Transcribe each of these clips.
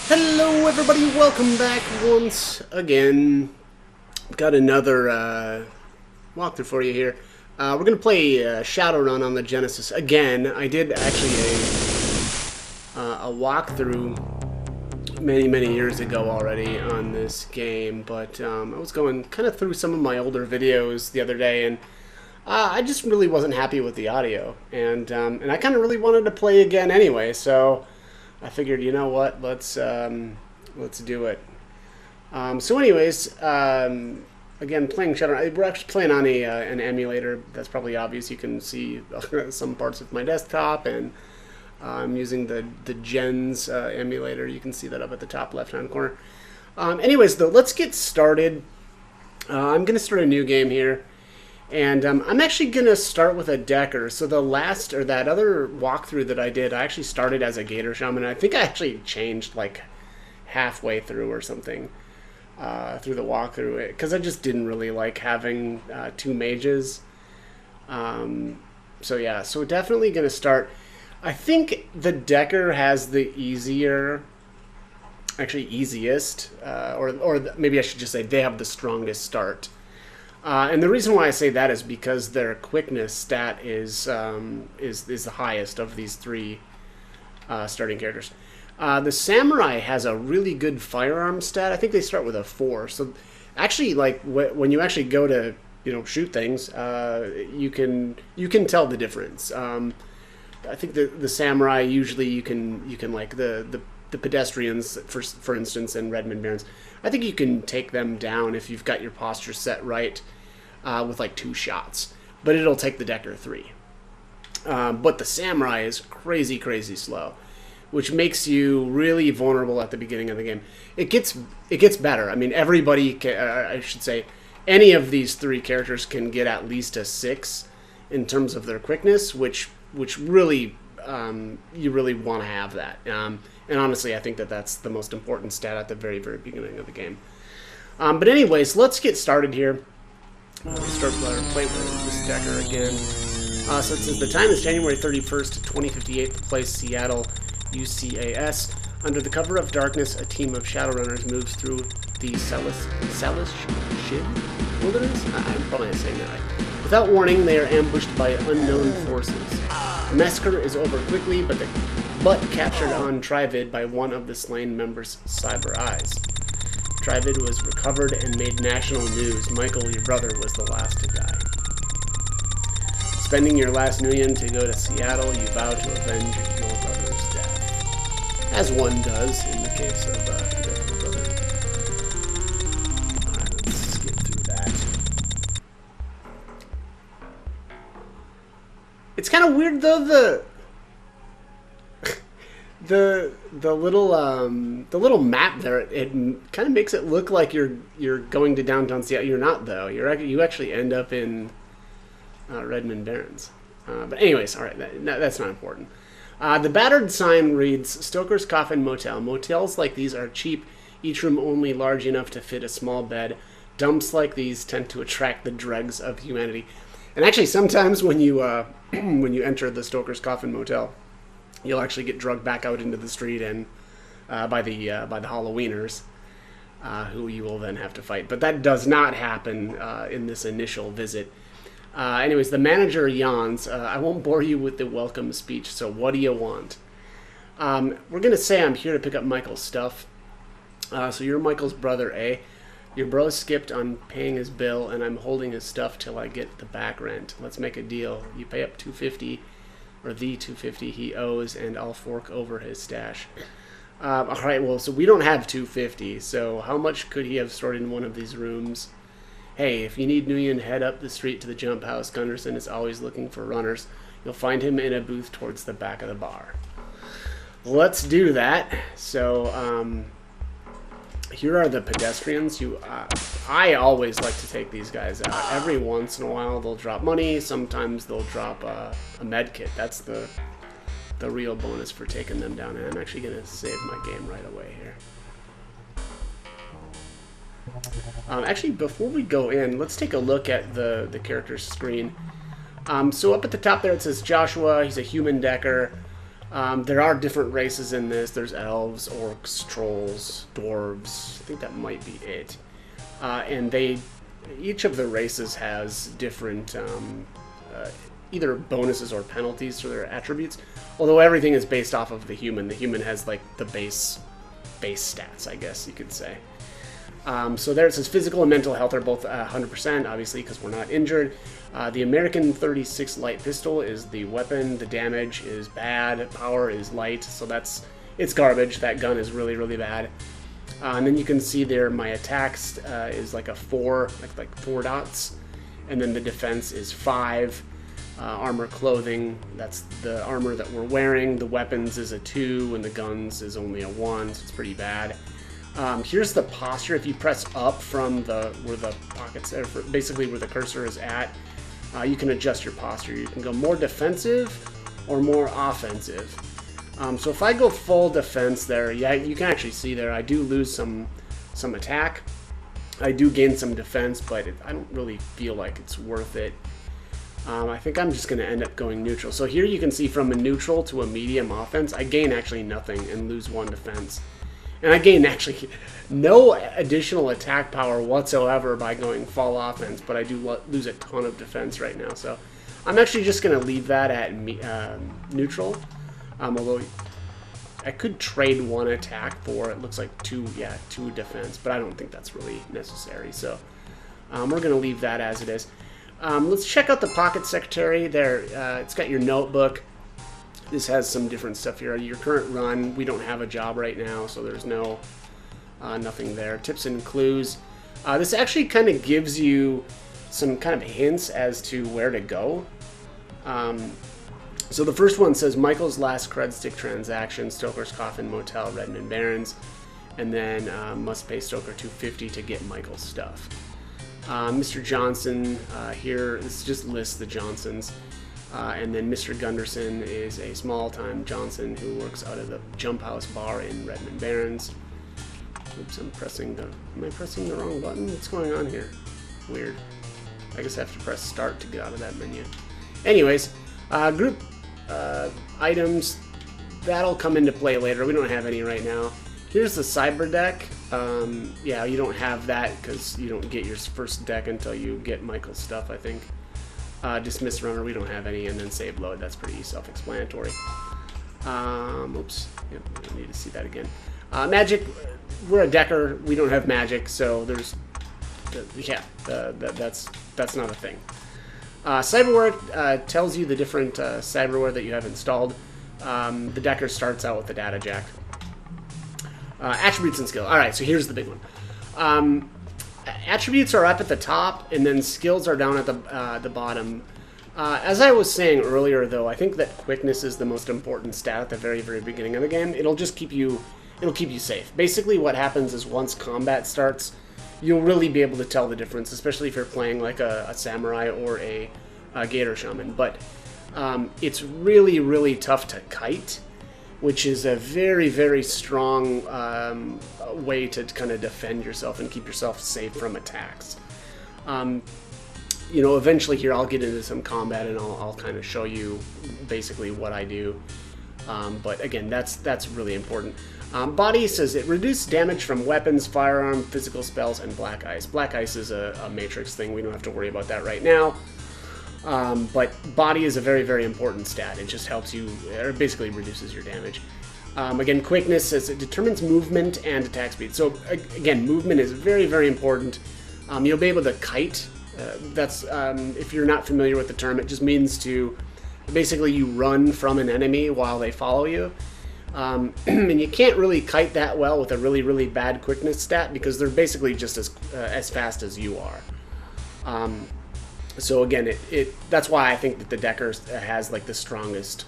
Hello everybody, welcome back once again. Got another walkthrough for you here. We're going to play Shadowrun on the Genesis again. I did actually a walkthrough many years ago already on this game, but I was going kind of through some of my older videos the other day, and I just really wasn't happy with the audio, and I kind of really wanted to play again anyway, so I figured, you know what, let's do it. So anyways, again, playing Shadowrun. We're actually playing on an emulator. That's probably obvious. You can see some parts of my desktop, and I'm using the Gens emulator. You can see that up at the top left-hand corner. Anyways, though, let's get started. I'm going to start a new game here. And I'm actually going to start with a Decker. So the last, or that other walkthrough that I did, I actually started as a Gator Shaman. I think I actually changed like halfway through or something through the walkthrough, because I just didn't really like having two mages. So yeah, so definitely going to start. I think the Decker has the easiest, or maybe I should just say they have the strongest start. And the reason why I say that is because their quickness stat is the highest of these three starting characters. The Samurai has a really good firearm stat. I think they start with a 4. So actually, like when you actually go to shoot things, you can tell the difference. I think the Samurai usually you can like the pedestrians, for instance, in Redmond Barrens, I think you can take them down if you've got your posture set right with like 2 shots. But it'll take the Decker 3. But the Samurai is crazy slow, which makes you really vulnerable at the beginning of the game. It gets better. I mean, everybody I should say, any of these 3 characters can get at least a 6 in terms of their quickness, which really you really want to have that. And honestly, I think that's the most important stat at the very beginning of the game. But anyways, let's get started here. We'll start playing with this Decker again. So it says the time is January 31st, 2058, the place Seattle, UCAS. Under the cover of darkness, a team of Shadowrunners moves through the Salish wilderness? I'm probably not saying that right. Without warning, they are ambushed by unknown forces. The massacre is over quickly, but captured on Trivid by one of the slain members' cyber eyes. Trivid was recovered and made national news. Michael, your brother, was the last to die. Spending your last Nuyen to go to Seattle, you vow to avenge your brother's death. As one does in the case of death of a brother. Alright, let's skip through that. It's kind of weird, though, the little map there, it kind of makes it look like you're going to downtown Seattle. You're not, though. You actually end up in Redmond Barrens. But anyways, all right, that's not important. The battered sign reads Stoker's Coffin Motel. Motels like these are cheap, each room only large enough to fit a small bed. Dumps like these tend to attract the dregs of humanity. And actually, sometimes when you enter the Stoker's Coffin Motel, you'll actually get drugged back out into the street and by the Halloweeners, who you will then have to fight. But that does not happen in this initial visit. Anyways, the manager yawns. I won't bore you with the welcome speech, so what do you want? We're going to say I'm here to pick up Michael's stuff. So you're Michael's brother, eh? Your bro skipped on paying his bill, and I'm holding his stuff till I get the back rent. Let's make a deal. You pay up $250. Or the $250 he owes, and I'll fork over his stash. Alright, well, so we don't have $250, so how much could he have stored in one of these rooms? Hey, if you need Nguyen, head up the street to the jump house. Gunderson is always looking for runners. You'll find him in a booth towards the back of the bar. Let's do that. So, here are the pedestrians. I always like to take these guys out. Every once in a while they'll drop money. Sometimes they'll drop a med kit. That's the real bonus for taking them down. And I'm actually going to save my game right away here. Actually, before we go in, let's take a look at the character's screen. So up at the top there it says Joshua. He's a human Decker. There are different races in this. There's elves, orcs, trolls, dwarves. I think that might be it. And each of the races has different either bonuses or penalties to their attributes. Although everything is based off of the human. The human has like the base stats, I guess you could say. So there it says physical and mental health are both 100%, obviously, because we're not injured. The American 36 light pistol is the weapon. The damage is bad. Power is light, so it's garbage. That gun is really, really bad. And then you can see there my attacks is like a 4, like 4 dots. And then the defense is 5. Armor clothing, that's the armor that we're wearing. The weapons is a 2, and the guns is only a 1, so it's pretty bad. Here's the posture. If you press up from where the pockets are, basically where the cursor is at, you can adjust your posture. You can go more defensive or more offensive. So if I go full defense there, yeah, you can actually see there I do lose some attack. I do gain some defense, but I don't really feel like it's worth it. I think I'm just going to end up going neutral. So here you can see from a neutral to a medium offense, I gain actually nothing and lose 1 defense. And I gain actually no additional attack power whatsoever by going full offense, but I do lose a ton of defense right now. So I'm actually just going to leave that at neutral. Although I could trade 1 attack for, it looks like 2 defense, but I don't think that's really necessary. So we're going to leave that as it is. Let's check out the Pocket Secretary there. It's got your notebook. This has some different stuff here. Your current run. We don't have a job right now, so there's nothing there. Tips and clues. This actually kind of gives you some kind of hints as to where to go. So the first one says Michael's last cred stick transaction, Stoker's Coffin Motel, Redmond Barrens, and then must pay Stoker $250 to get Michael's stuff. Mr. Johnson, here, this just lists the Johnsons. And then Mr. Gunderson is a small-time Johnson who works out of the Jump House Bar in Redmond Barrens. Oops, am I pressing the wrong button? What's going on here? Weird. I guess I have to press start to get out of that menu. Anyways, group items, that'll come into play later. We don't have any right now. Here's the cyber deck. Yeah, you don't have that because you don't get your first deck until you get Michael's stuff, I think. Dismiss runner, we don't have any, and then save load, that's pretty self-explanatory. Oops, yep, I need to see that again. Magic, we're a decker, we don't have magic, so there's, that's not a thing. Cyberware tells you the different cyberware that you have installed. The decker starts out with the data jack. Attributes and skill. Alright, so here's the big one. Attributes are up at the top, and then skills are down at the bottom. As I was saying earlier, though, I think that quickness is the most important stat at the very, very beginning of the game. It'll just keep you safe. Basically, what happens is once combat starts, you'll really be able to tell the difference, especially if you're playing like a samurai or a gator shaman. But it's really, really tough to kite, which is a very, very strong way to kind of defend yourself and keep yourself safe from attacks. You know, eventually here I'll get into some combat and I'll kind of show you basically what I do. But again, that's really important. Body says it reduces damage from weapons, firearm, physical spells, and black ice. Black ice is a matrix thing. We don't have to worry about that right now. But body is a very, very important stat. It just helps you, or basically reduces your damage. Again, quickness says it determines movement and attack speed. So again, movement is very, very important. You'll be able to kite. That's if you're not familiar with the term, it just means to basically you run from an enemy while they follow you. And you can't really kite that well with a really, really bad quickness stat because they're basically just as fast as you are. So again, that's why I think that the Decker has like the strongest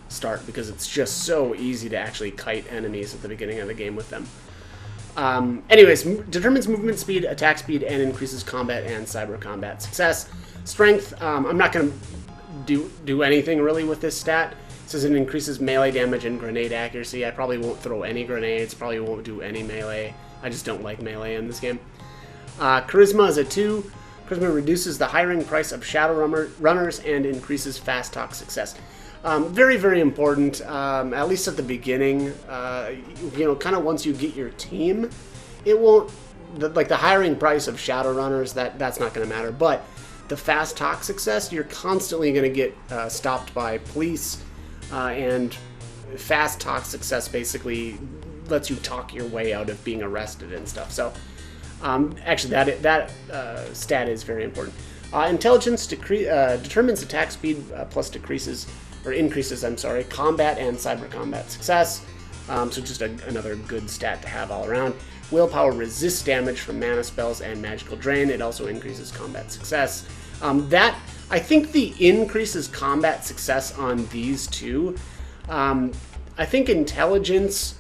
start, because it's just so easy to actually kite enemies at the beginning of the game with them. Anyways, determines movement speed, attack speed, and increases combat and cyber combat success. Strength, I'm not going to do anything really with this stat. It says it increases melee damage and grenade accuracy. I probably won't throw any grenades, probably won't do any melee. I just don't like melee in this game. Charisma is a 2. Charisma reduces the hiring price of Shadowrunners and increases fast talk success. Very, very important, at least at the beginning. Kind of once you get your team, it won't, like the hiring price of Shadowrunners, that's not going to matter. But the fast talk success, you're constantly going to get stopped by police, and fast talk success basically lets you talk your way out of being arrested and stuff. So actually that stat is very important. Intelligence determines attack speed plus increases combat and cyber combat success. So just another good stat to have all around. Willpower resists damage from mana spells and magical drain. It also increases combat success. I think the increases combat success on these two. I think intelligence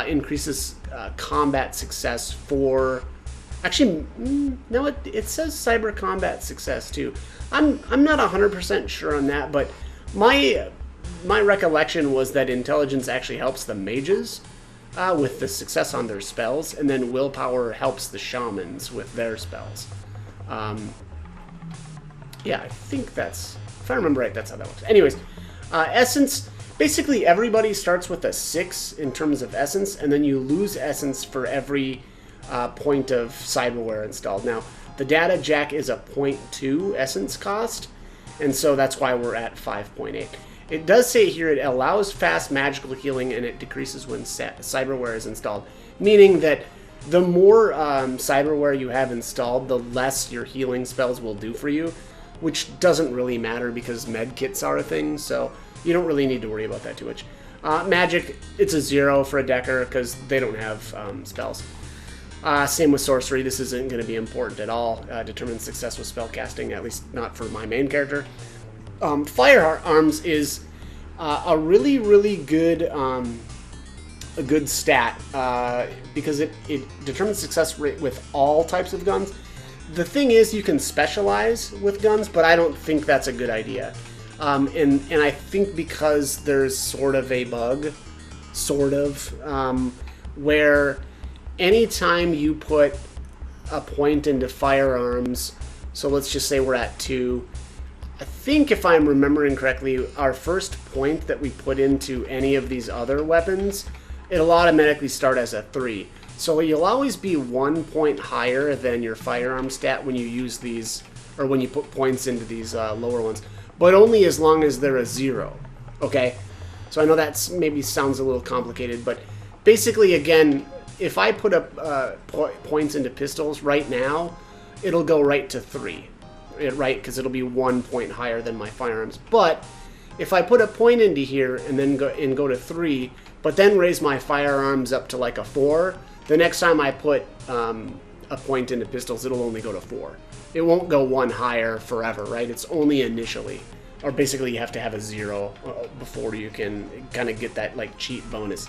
increases combat success for. Actually, no, it says cyber combat success too. I'm not 100% sure on that, but my recollection was that intelligence actually helps the mages with the success on their spells, and then willpower helps the shamans with their spells. Yeah, I think that's, if I remember right, that's how that works. Anyways, essence, basically everybody starts with a 6 in terms of essence, and then you lose essence for every point of cyberware installed. Now, the data jack is a 0.2 essence cost, and so that's why we're at 5.8. It does say here it allows fast magical healing and it decreases when cyberware is installed, meaning that the more cyberware you have installed, the less your healing spells will do for you, which doesn't really matter because med kits are a thing, so you don't really need to worry about that too much. Magic, it's a 0 for a decker because they don't have spells. Same with sorcery. This isn't going to be important at all. Determines success with spellcasting, at least not for my main character. Firearms is a really, really good a good stat because it determines success rate with all types of guns. The thing is, you can specialize with guns, but I don't think that's a good idea. And I think because there's sort of a bug, where anytime you put a point into firearms, so let's just say we're at 2, I think if I'm remembering correctly, our first point that we put into any of these other weapons, it'll automatically start as a 3. So you'll always be 1 point higher than your firearm stat when you use these, or when you put points into these lower ones, but only as long as they're a 0, okay? So I know that maybe sounds a little complicated, but basically, again, if I put up points into pistols right now, it'll go right to 3, right? Because it'll be 1 point higher than my firearms. But if I put a point into here and then go to 3, but then raise my firearms up to like a 4, the next time I put a point into pistols, it'll only go to 4. It won't go 1 higher forever, right? It's only initially. Or basically you have to have a 0 before you can kind of get that like cheat bonus.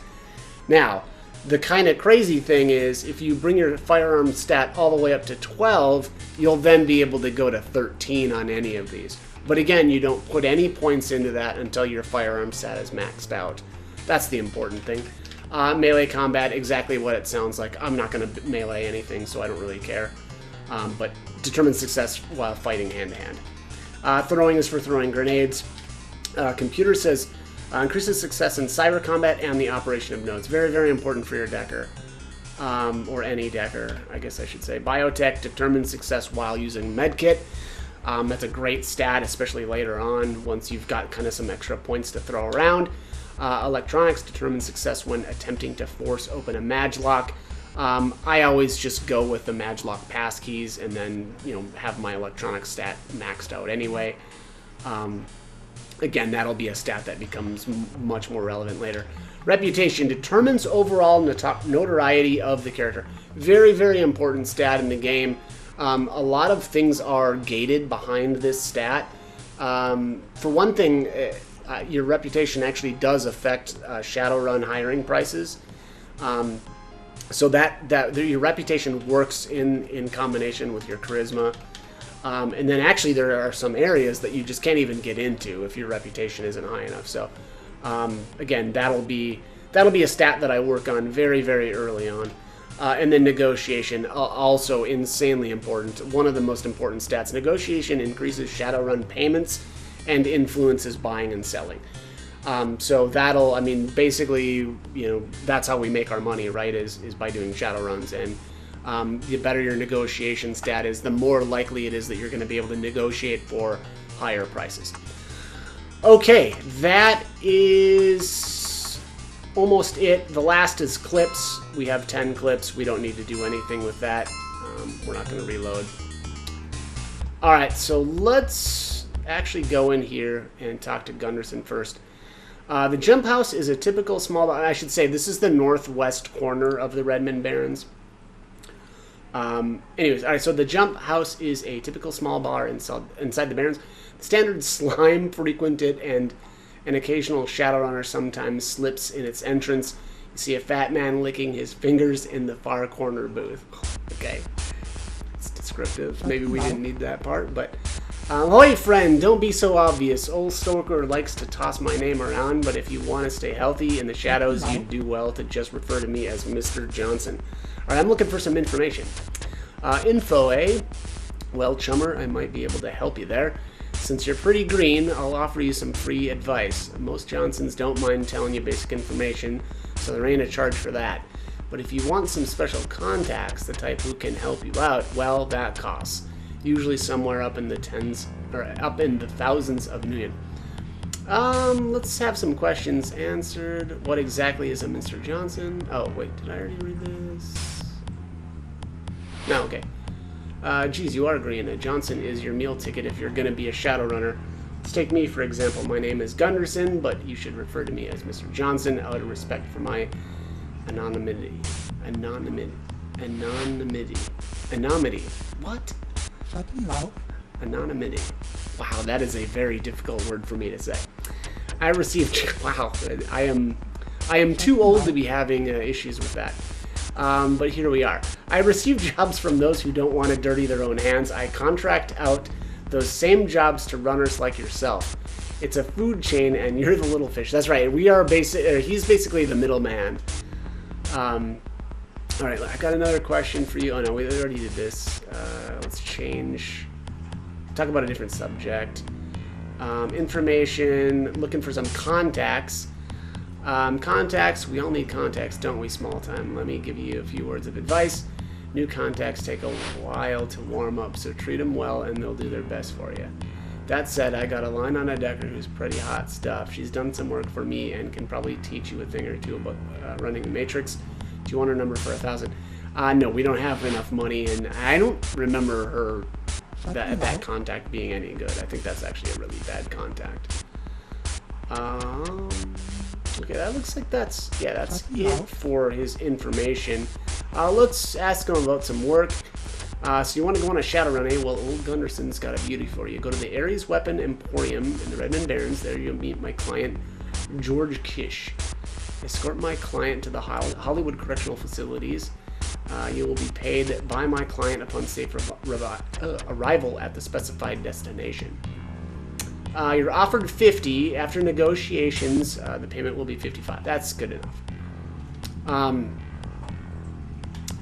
Now, the kind of crazy thing is, if you bring your firearm stat all the way up to 12, you'll then be able to go to 13 on any of these. But again, you don't put any points into that until your firearm stat is maxed out. That's the important thing. Melee combat, exactly what it sounds like. I'm not going to melee anything, so I don't really care. But determine success while fighting hand-to-hand. Throwing is for throwing grenades. Computer says, increases success in cyber combat and the operation of nodes. Very, very important for your decker. Or any decker, I guess I should say. Biotech determines success while using medkit. That's a great stat, especially later on, once you've got kind of some extra points to throw around. Electronics determines success when attempting to force open a maglock. I always just go with the maglock passkeys and then, have my electronic stat maxed out anyway. Again, that'll be a stat that becomes much more relevant later. Reputation determines overall notoriety of the character. Very, very important stat in the game. A lot of things are gated behind this stat. For one thing, your reputation actually does affect Shadowrun hiring prices. So that your reputation works in combination with your charisma. And then actually there are some areas that you just can't even get into if your reputation isn't high enough. So again, that'll be a stat that I work on very, very early on. And then negotiation, also insanely important. One of the most important stats. Negotiation increases Shadowrun payments and influences buying and selling. So that'll, I mean, basically, that's how we make our money, right? Is by doing shadow runs, and the better your negotiation stat is, the more likely it is that you're going to be able to negotiate for higher prices. Okay, that is almost it. The last is clips. We have 10 clips. We don't need to do anything with that. We're not going to reload. All right, so let's actually go in here and talk to Gunderson first. The jump house is a typical small, I should say this is the northwest corner of the Redmond Barrens. Anyways, all right, so the jump house is a typical small bar inside the Barrens. The standard slime frequented and an occasional Shadowrunner sometimes slips in its entrance. You see a fat man licking his fingers in the far corner booth. Okay, it's descriptive. Maybe we didn't need that part, but... Ahoy, friend, don't be so obvious. Old Stoker likes to toss my name around, but if you want to stay healthy in the shadows, you'd do well to just refer to me as Mr. Johnson. Alright, I'm looking for some information. Info, eh? Well, chummer, I might be able to help you there. Since you're pretty green, I'll offer you some free advice. Most Johnsons don't mind telling you basic information, so there ain't a charge for that. But if you want some special contacts, the type who can help you out, well, that costs. Usually somewhere up in the tens, or up in the thousands of million. Let's have some questions answered. What exactly is a Mr. Johnson? Oh, wait, did I already read this? No, okay. Geez, you are green. Johnson is your meal ticket if you're going to be a Shadowrunner. Let's take me, for example. My name is Gunderson, but you should refer to me as Mr. Johnson out of respect for my anonymity. Anonymity. What? Anonymity. Wow, that is a very difficult word for me to say. I received... Wow, I am too old to be having issues with that. But here we are. I receive jobs from those who don't want to dirty their own hands. I contract out those same jobs to runners like yourself. It's a food chain, and you're the little fish. That's right. We are he's basically the middleman. All right, I got another question for you. Oh no, we already did this. Let's change. Talk about a different subject. Information. Looking for some contacts. Contacts. We all need contacts, don't we? Small time. Let me give you a few words of advice. New contacts take a while to warm up, so treat them well, and they'll do their best for you. That said, I got a line on a decker who's pretty hot stuff. She's done some work for me and can probably teach you a thing or two about running the Matrix. Do you want her number for 1,000? No, we don't have enough money, and I don't remember her that contact being any good. I think that's actually a really bad contact. Okay, that looks like that's it for his information. Let's ask him about some work. So you want to go on a Shadowrun, eh? Well, old Gunderson's got a beauty for you. Go to the Ares Weapon Emporium in the Redmond Barrens. There you'll meet my client, George Kish. Escort my client to the Hollywood Correctional Facilities. You will be paid by my client upon safe arrival at the specified destination. You're offered 50. After negotiations, the payment will be 55. That's good enough.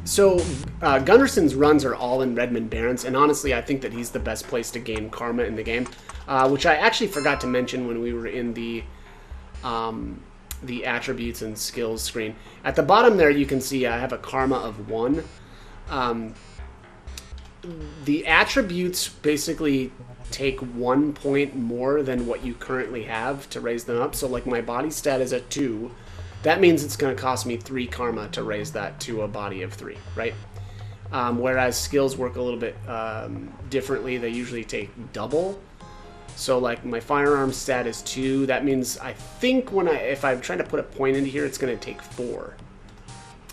So Gunderson's runs are all in Redmond Barrens, and honestly, I think that he's the best place to gain karma in the game, which I actually forgot to mention when we were in the attributes and skills screen. At the bottom there, you can see I have a karma of 1. The attributes basically take 1 point more than what you currently have to raise them up. So like my body stat is at 2. That means it's going to cost me 3 karma to raise that to a body of 3, right? Whereas skills work a little bit differently. They usually take double. So like my firearm stat is 2. That means I think if I'm trying to put a point into here, it's going to take 4.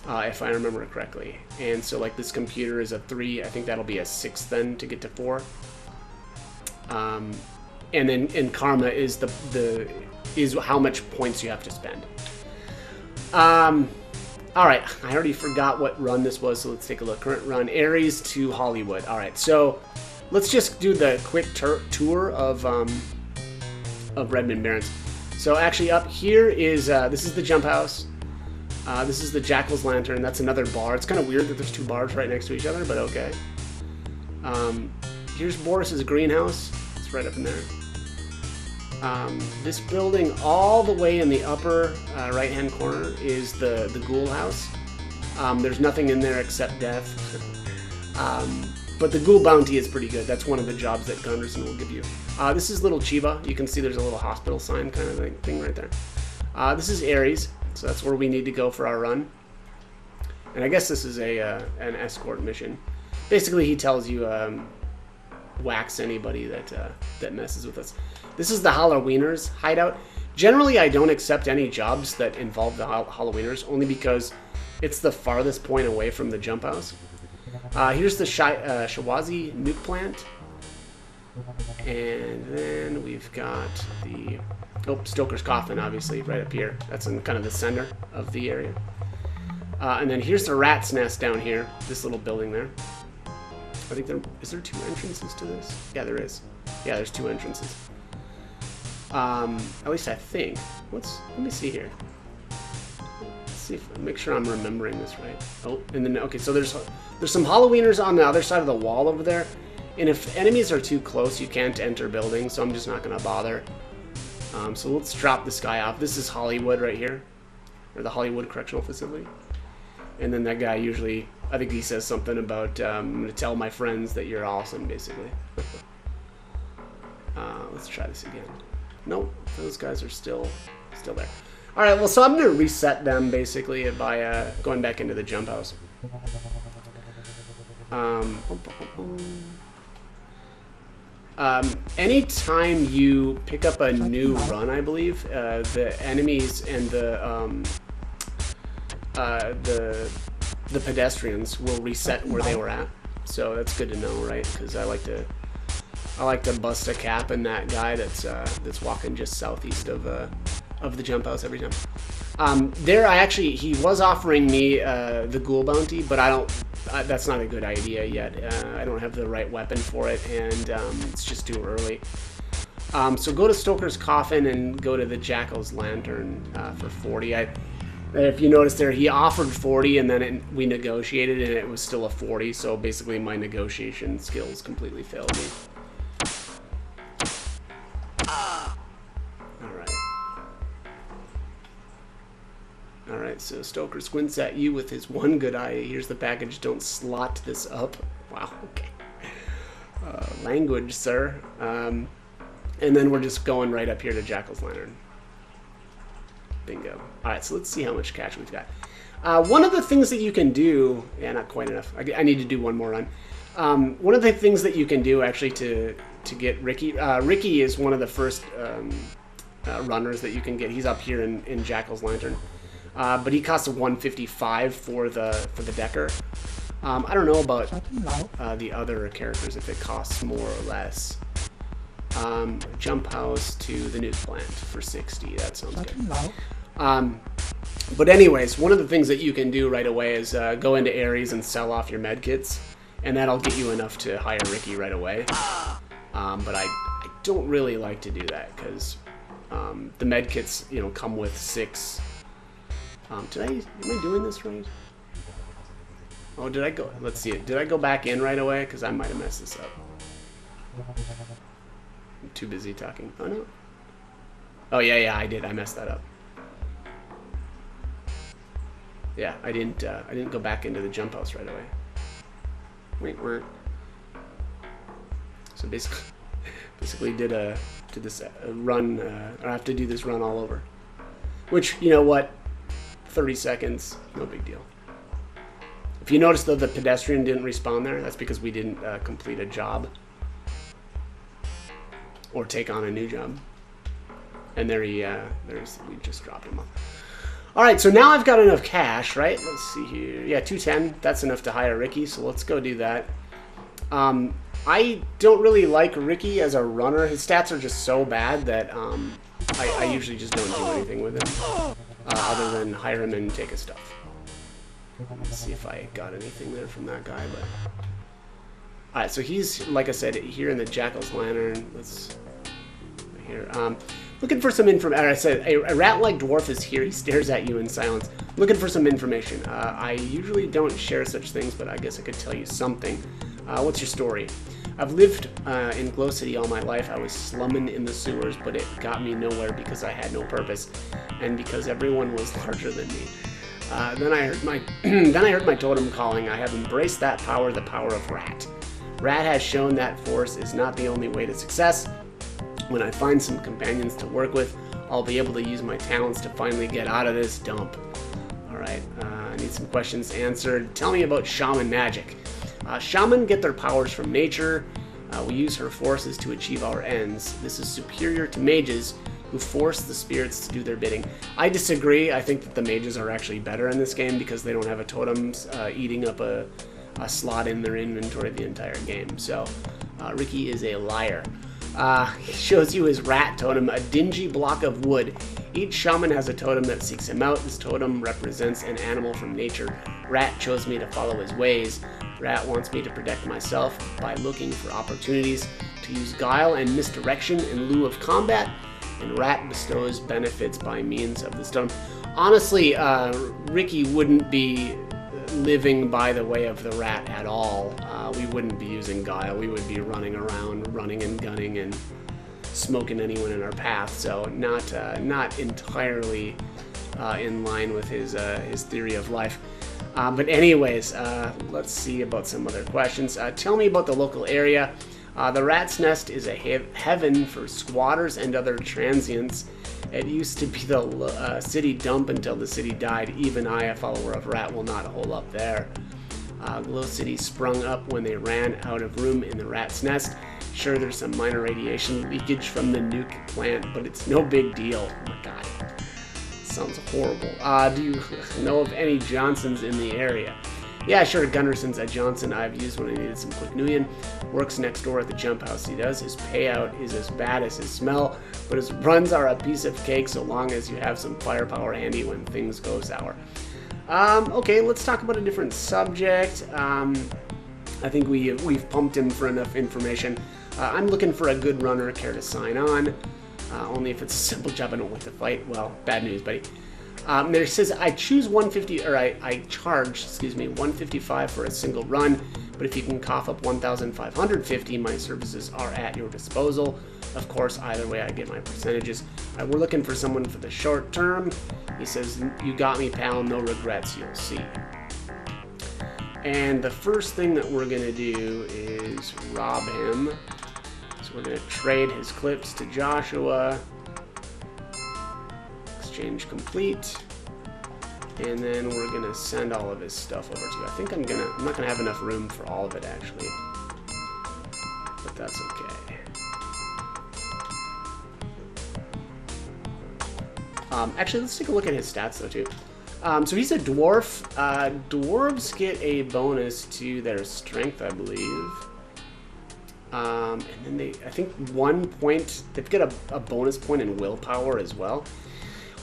If I remember it correctly. And so like this computer is a 3. I think that'll be a 6 then to get to 4. And then karma is is how much points you have to spend. Alright, I already forgot what run this was, so let's take a look. Current run, Ares to Hollywood. Alright, so let's just do the quick tour of Redmond Barrens. So actually up here is, this is the jump house. This is the Jackal's Lantern. That's another bar. It's kind of weird that there's 2 bars right next to each other, but okay. Here's Boris's greenhouse. It's right up in there. This building all the way in the upper right-hand corner is the ghoul house. There's nothing in there except death. But the ghoul bounty is pretty good. That's one of the jobs that Gunderson will give you. This is Little Chiba. You can see there's a little hospital sign kind of thing right there. This is Ares, so that's where we need to go for our run. And I guess this is an escort mission. Basically, he tells you wax anybody that messes with us. This is the Halloweeners hideout. Generally, I don't accept any jobs that involve the Halloweeners, only because it's the farthest point away from the jump house. Here's the Shawazi nuke plant. And then we've got the Stoker's Coffin, obviously, right up here. That's in kind of the center of the area. And then here's the rat's nest down here, this little building there. I think is there 2 entrances to this? Yeah, there is. Yeah, there's 2 entrances. At least I think. Let me see here. Let's see make sure I'm remembering this right. Oh, and then okay, so there's some Halloweeners on the other side of the wall over there. And if enemies are too close, you can't enter buildings, so I'm just not gonna bother. So let's drop this guy off. This is Hollywood right here, or the Hollywood Correctional Facility. And then that guy usually, I think he says something about, I'm going to tell my friends that you're awesome, basically. Let's try this again. Nope, those guys are still there. Alright, well, so I'm going to reset them, basically, by going back into the jump house. Anytime you pick up a new run, I believe, the enemies and the pedestrians will reset where they were at, so that's good to know, right? Because I like to bust a cap in that guy that's walking just southeast of the jump house every time. He was offering me the ghoul bounty, but I don't. That's not a good idea yet. I don't have the right weapon for it, and it's just too early. So go to Stoker's Coffin and go to the Jackal's Lantern for 40. If you notice there, he offered 40, and then we negotiated, and it was still a 40. So basically, my negotiation skills completely failed me. All right. So Stoker squints at you with his one good eye. Here's the package. Don't slot this up. Wow. Okay. Language, sir. And then we're just going right up here to Jackal's Lantern. Bingo. Alright, so let's see how much cash we've got. One of the things that you can do... Yeah, not quite enough. I need to do one more run. One of the things that you can do, actually, to get Ricky... Ricky is one of the first runners that you can get. He's up here in Jackal's Lantern. But he costs $155 for the Decker. I don't know about the other characters, if it costs more or less. Jump house to the nuke plant for 60. That sounds good. But anyways, one of the things that you can do right away is go into Ares and sell off your medkits, and that'll get you enough to hire Ricky right away. But I don't really like to do that because the medkits, come with 6. Am I doing this right? Oh, did I go? Let's see it. Did I go back in right away? Because I might have messed this up. I'm too busy talking. Oh no. Oh yeah, I did. I messed that up. Yeah, I didn't go back into the jump house right away. Wait. So basically did this run. I have to do this run all over. Which, you know what? 30 seconds, no big deal. If you notice though, the pedestrian didn't respawn there. That's because we didn't complete a job or take on a new job. And there we just dropped him off. All right, so now I've got enough cash, right? Let's see here. Yeah, 210. That's enough to hire Ricky, so let's go do that. I don't really like Ricky as a runner. His stats are just so bad that I usually just don't do anything with him other than hire him and take his stuff. Let's see if I got anything there from that guy. But all right, so he's, like I said, here in the Jackal's Lantern. Let's here. Looking for some information. I said a rat-like dwarf is here. He stares at you in silence. Looking for some information. I usually don't share such things, but I guess I could tell you something. What's your story? I've lived in Glow City all my life. I was slumming in the sewers, but it got me nowhere because I had no purpose, and because everyone was larger than me. Then I heard my totem calling. I have embraced that power, the power of Rat. Rat has shown that force is not the only way to success. When I find some companions to work with, I'll be able to use my talents to finally get out of this dump. Alright, I need some questions answered. Tell me about shaman magic. Shaman get their powers from nature. We use her forces to achieve our ends. This is superior to mages, who force the spirits to do their bidding. I disagree. I think that the mages are actually better in this game because they don't have a totem eating up a slot in their inventory the entire game. So Ricky is a liar. He shows you his rat totem, a dingy block of wood. Each shaman has a totem that seeks him out. This totem represents an animal from nature. Rat chose me to follow his ways. Rat wants me to protect myself by looking for opportunities to use guile and misdirection in lieu of combat, and Rat bestows benefits by means of this totem. Honestly, Ricky wouldn't be living by the way of the rat at all. We wouldn't be using guile. We would be running around, running and gunning and smoking anyone in our path. So not entirely in line with his theory of life. But anyways, let's see about some other questions. Tell me about the local area. The Rat's Nest is a heaven for squatters and other transients. It used to be the city dump until the city died. Even I, a follower of Rat, will not hole up there. Glow City sprung up when they ran out of room in the Rat's Nest. Sure, there's some minor radiation leakage from the nuke plant, but it's no big deal. Oh my god. Sounds horrible. Do you know of any Johnsons in the area? Yeah, sure, Gunnarson's at Johnson. I've used when I needed some quick Nuyen. Works next door at the jump house. He does. His payout is as bad as his smell, but his runs are a piece of cake so long as you have some firepower handy when things go sour. Okay, let's talk about a different subject. I think we've pumped him for enough information. I'm looking for a good runner. Care to sign on? Only if it's a simple job I don't want to fight. Well, bad news, buddy. There says I choose 150, or I charge, excuse me, 155 for a single run, but if you can cough up 1,550, my services are at your disposal. Of course, either way, I get my percentages. We're looking for someone for the short term. He says, you got me, pal, no regrets, you'll see. And the first thing that we're gonna do is rob him. So we're gonna trade his clips to Joshua. Exchange complete, and then we're gonna send all of his stuff over to you. I think I'm not gonna have enough room for all of it actually, but that's okay. Actually, let's take a look at his stats though too. So he's a dwarf. Dwarves get a bonus to their strength, I believe. And then I think 1 point, they've got a bonus point in willpower as well,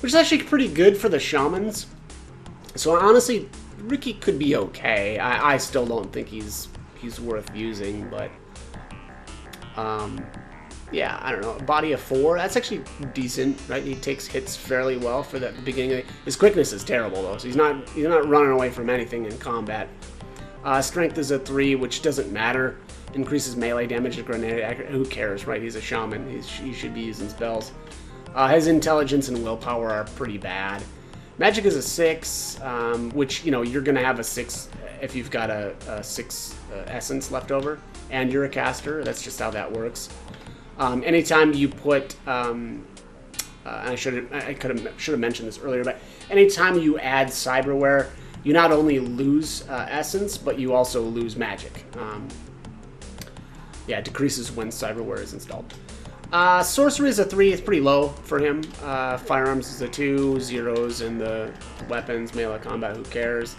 which is actually pretty good for the shamans. So honestly, Ricky could be okay. I still don't think he's worth using, but yeah, I don't know. Body of 4, that's actually decent, right? He takes hits fairly well for the beginning. His quickness is terrible though, so he's not running away from anything in combat. Strength is a 3, which doesn't matter. Increases melee damage and grenade accuracy. Who cares, right? He's a shaman. He should be using spells. His intelligence and willpower are pretty bad. Magic is a 6, which, you know, you're going to have a 6 if you've got a 6 essence left over, and you're a caster. That's just how that works. Anytime you put, I should have mentioned this earlier, but anytime you add cyberware, you not only lose essence, but you also lose magic. Yeah, it decreases when cyberware is installed. Sorcery is a 3, it's pretty low for him. Firearms is a 2, zeros in the weapons, melee combat, who cares?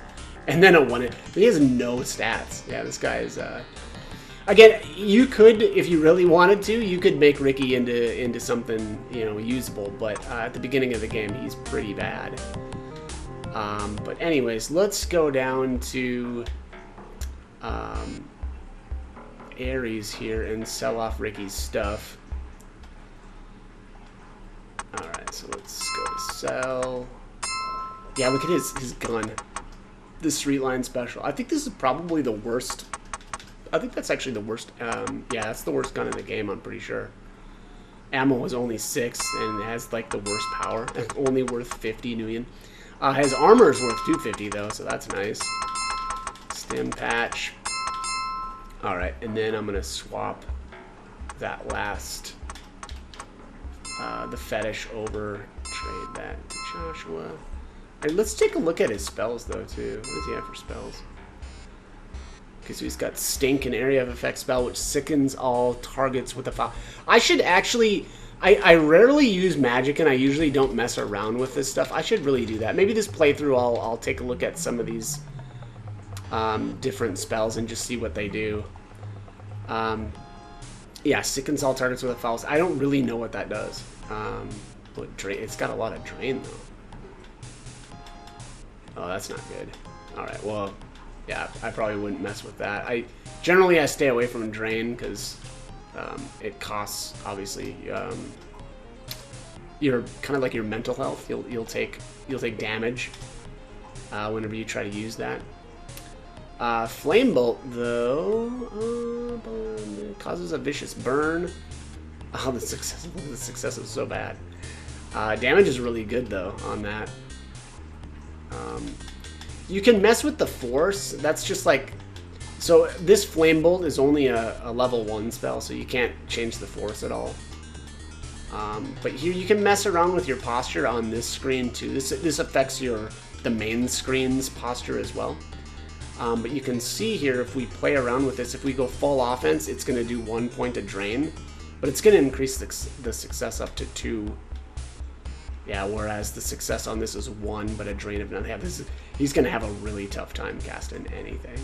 And then a 1. He has no stats. Yeah, this guy is, again, you could, if you really wanted to, you could make Ricky into something, you know, usable, but at the beginning of the game, he's pretty bad. But anyways, let's go down to Ares here and sell off Ricky's stuff. Alright, so let's go to sell. Yeah, look at his gun. The Streetline Special. I think this is probably the worst I think that's actually the worst. Yeah, that's the worst gun in the game, I'm pretty sure. Ammo was only 6, and it has like the worst power. Only worth 50 Nuyen. His armor is worth 250 though, so that's nice. Stim patch. Alright, and then I'm gonna swap that last the fetish over, trade that to Joshua. Right, let's take a look at his spells though too. What does he have for spells? Okay, so he's got Stink, an area of effect spell which sickens all targets with a foul. I should actually... I rarely use magic, and I usually don't mess around with this stuff. I should really do that. Maybe this playthrough I'll take a look at some of these different spells and just see what they do. Yeah, sickens all targets with a foul. I don't really know what that does. It's got a lot of drain, though. Oh, that's not good. Alright, well... Yeah, I probably wouldn't mess with that. Generally I stay away from drain because it costs, obviously, your kind of like your mental health. You'll take damage whenever you try to use that. Flame Bolt though causes a vicious burn. Oh, the success is so bad. Damage is really good though on that. You can mess with the force. That's just like... So this Flame Bolt is only a level 1 spell, so you can't change the force at all. But here you can mess around with your posture on this screen too. This affects the main screen's posture as well. But you can see here, if we play around with this, if we go full offense, it's going to do 1 point of drain. But it's going to increase the success up to 2. Yeah, whereas the success on this is 1, but a drain of none. He's going to have a really tough time casting anything.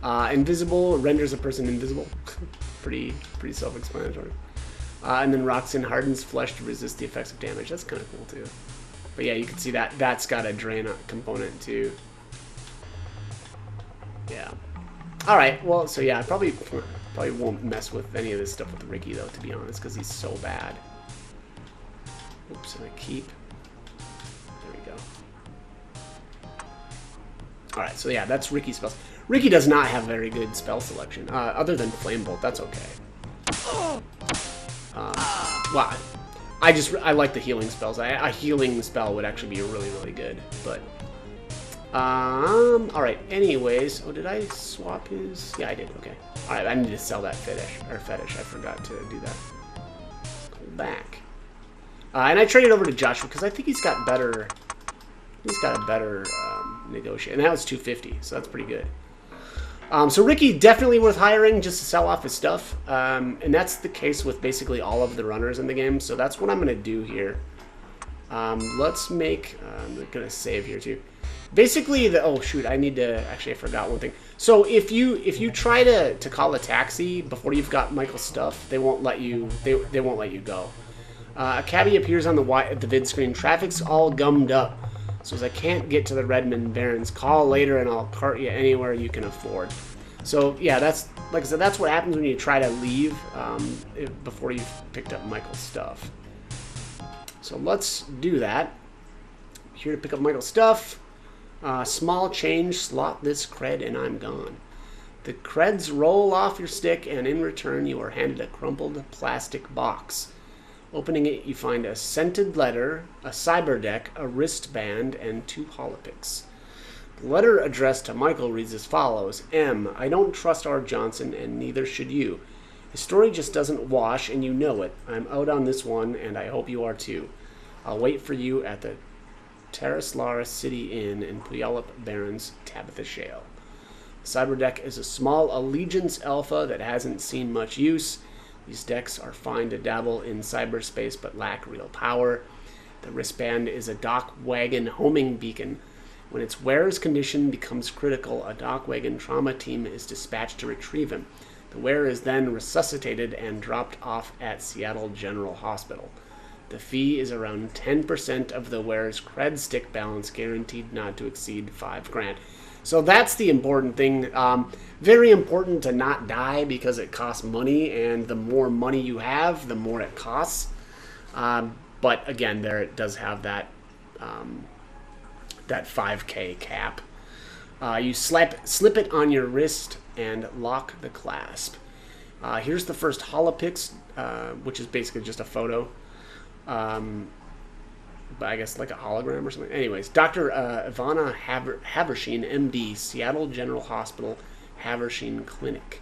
Invisible renders a person invisible. pretty self-explanatory. And then Roxanne hardens flesh to resist the effects of damage. That's kind of cool too. But yeah, you can see that that's got a drain component too. Yeah. All right. Well, so yeah, I probably won't mess with any of this stuff with Ricky though, to be honest, because he's so bad. Oops, and I keep. There we go. Alright, so yeah, that's Ricky's spells. Ricky does not have very good spell selection, other than Flame Bolt. That's okay. Well, I like the healing spells. A healing spell would actually be really, really good, but... Alright, anyways. Oh, did I swap his? Yeah, I did, okay. Alright, I need to sell that fetish. I forgot to do that. Go back. And I traded over to Joshua because I think he's got better. He's got a better negotiate, and that was 250, so that's pretty good. So Ricky definitely worth hiring just to sell off his stuff, and that's the case with basically all of the runners in the game. So that's what I'm gonna do here. Let's make. I'm gonna save here too. Basically, oh shoot, I need to. Actually, I forgot one thing. So if you try to call a taxi before you've got Michael's stuff, they won't let you. They won't let you go. A cabbie appears on the vid screen. Traffic's all gummed up, so as I can't get to the Redmond Barrens, call later and I'll cart you anywhere you can afford. So yeah, that's like I said, that's what happens when you try to leave before you've picked up Michael's stuff. So let's do that. Here to pick up Michael's stuff. Small change, slot this cred and I'm gone. The creds roll off your stick and in return you are handed a crumpled plastic box. Opening it, you find a scented letter, a cyber deck, a wristband, and 2 holopics. The letter addressed to Michael reads as follows. M. I don't trust R. Johnson, and neither should you. His story just doesn't wash, and you know it. I'm out on this one, and I hope you are too. I'll wait for you at the Terrace Lara City Inn in Puyallup Barrens, Tabitha Shale. Cyberdeck is a small Allegiance Alpha that hasn't seen much use. These decks are fine to dabble in cyberspace but lack real power. The wristband is a dock wagon homing beacon. When its wearer's condition becomes critical, a dock wagon trauma team is dispatched to retrieve him. The wearer is then resuscitated and dropped off at Seattle General Hospital. The fee is around 10% of the wearer's cred stick balance, guaranteed not to exceed $5,000. So that's the important thing. Very important to not die because it costs money, and the more money you have, the more it costs. But again, there it does have that that $5,000 cap. You slip it on your wrist and lock the clasp. Here's the first holopix, which is basically just a photo. But I guess like a hologram or something. Anyways, Dr. Ivana Haversheen, MD, Seattle General Hospital, Haversheen Clinic.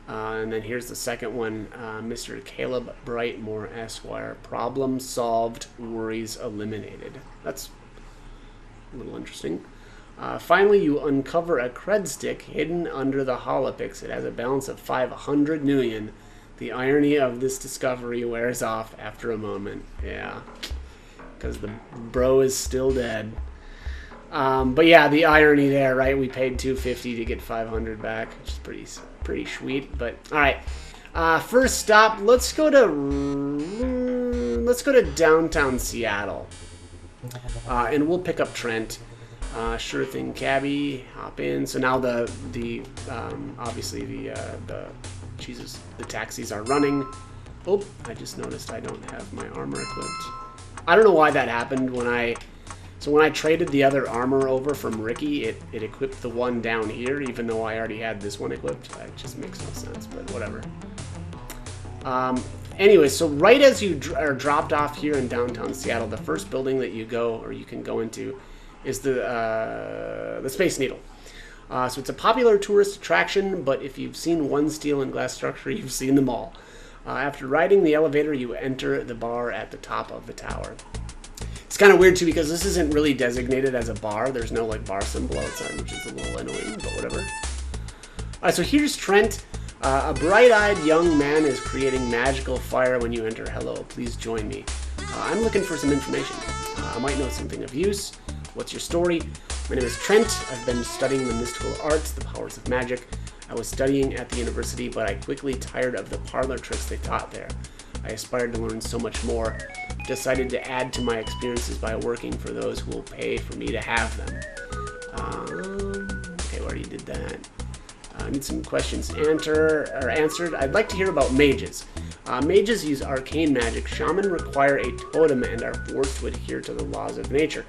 And then here's the second one, Mr. Caleb Brightmore, Esquire. Problem solved, worries eliminated. That's a little interesting. Finally, you uncover a cred stick hidden under the holopix. It has a balance of 500 million. The irony of this discovery wears off after a moment. Yeah. Because the bro is still dead. But yeah, the irony there, right? We paid $250 to get 500 back, which is pretty sweet. But all right, first stop. Let's go to downtown Seattle, and we'll pick up Trent. Sure thing, cabbie. Hop in. So now obviously the taxis are running. Oh, I just noticed I don't have my armor equipped. I don't know why that happened when I traded the other armor over from Ricky, it equipped the one down here, even though I already had this one equipped. It just makes no sense, but whatever. Anyway, so right as you are dropped off here in downtown Seattle, the first building that you can go into is the Space Needle. So it's a popular tourist attraction, but if you've seen one steel and glass structure, you've seen them all. After riding the elevator, you enter the bar at the top of the tower. It's kind of weird, too, because this isn't really designated as a bar. There's no, like, bar symbol outside, which is a little annoying, but whatever. All right, so here's Trent. A bright-eyed young man is creating magical fire when you enter. Hello, please join me. I'm looking for some information. I might know something of use. What's your story? My name is Trent. I've been studying the mystical arts, the powers of magic. I was studying at the university, but I quickly tired of the parlor tricks they taught there. I aspired to learn so much more. Decided to add to my experiences by working for those who will pay for me to have them. Okay, we already did that. I need some questions answered. I'd like to hear about mages. Mages use arcane magic. Shaman require a totem and are forced to adhere to the laws of nature.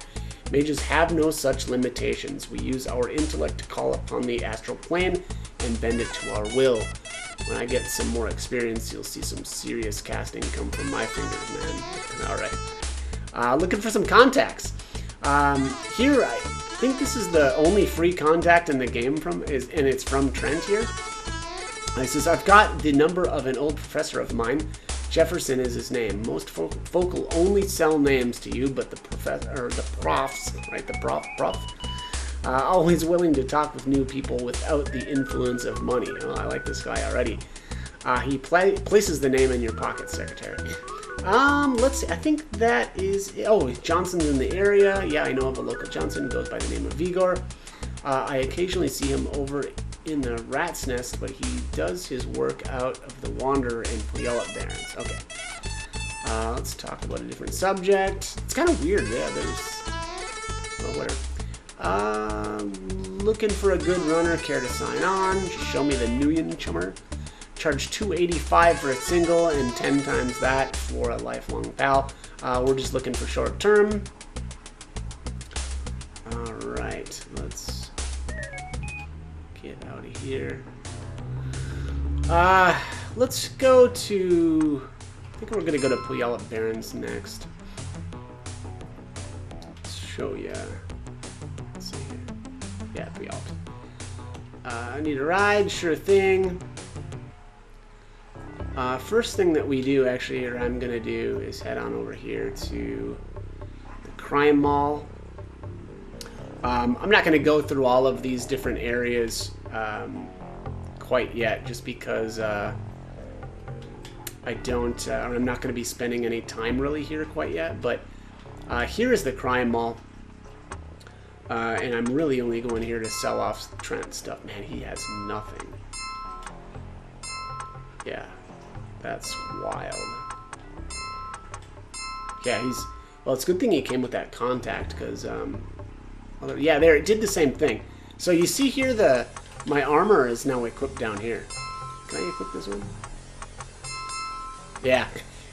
Mages have no such limitations. We use our intellect to call upon the astral plane and bend it to our will. When I get some more experience, you'll see some serious casting come from my fingers, man. All right. Looking for some contacts. Here, I think this is the only free contact in the game and it's from Trent here. It says, I've got the number of an old professor of mine. Jefferson is his name. Most folk will only sell names to you, but the profs, right? The prof. Always willing to talk with new people without the influence of money. Oh, I like this guy already. He places the name in your pocket, secretary. Let's see. I think that is... Oh, Johnson's in the area. Yeah, I know of a local Johnson. Goes by the name of Vigor. I occasionally see him over in the Rat's Nest, but he does his work out of the Wanderer and Puyallup Barrens. Okay. Let's talk about a different subject. It's kind of weird. Yeah, there's... Oh, whatever. Looking for a good runner. Care to sign on? Just show me the Nguyen Chummer. Charge $285 for a single and 10 times that for a lifelong pal. We're just looking for short term. Alright, let's get out of here. Let's go to... I think we're going to go to Puyallup Barrens next. Let's show you. Let's see here. Yeah, Puyallup. I need a ride, sure thing. First thing that we do, actually, or I'm going to do, is head on over here to the crime mall. I'm not going to go through all of these different areas quite yet, just because I'm not going to be spending any time really here quite yet, but here is the crime mall. And I'm really only going here to sell off Trent stuff. Man, he has nothing. Yeah. That's wild. Yeah, well, it's a good thing he came with that contact, because, yeah, there, it did the same thing. So you see here, my armor is now equipped down here. Can I equip this one? Yeah,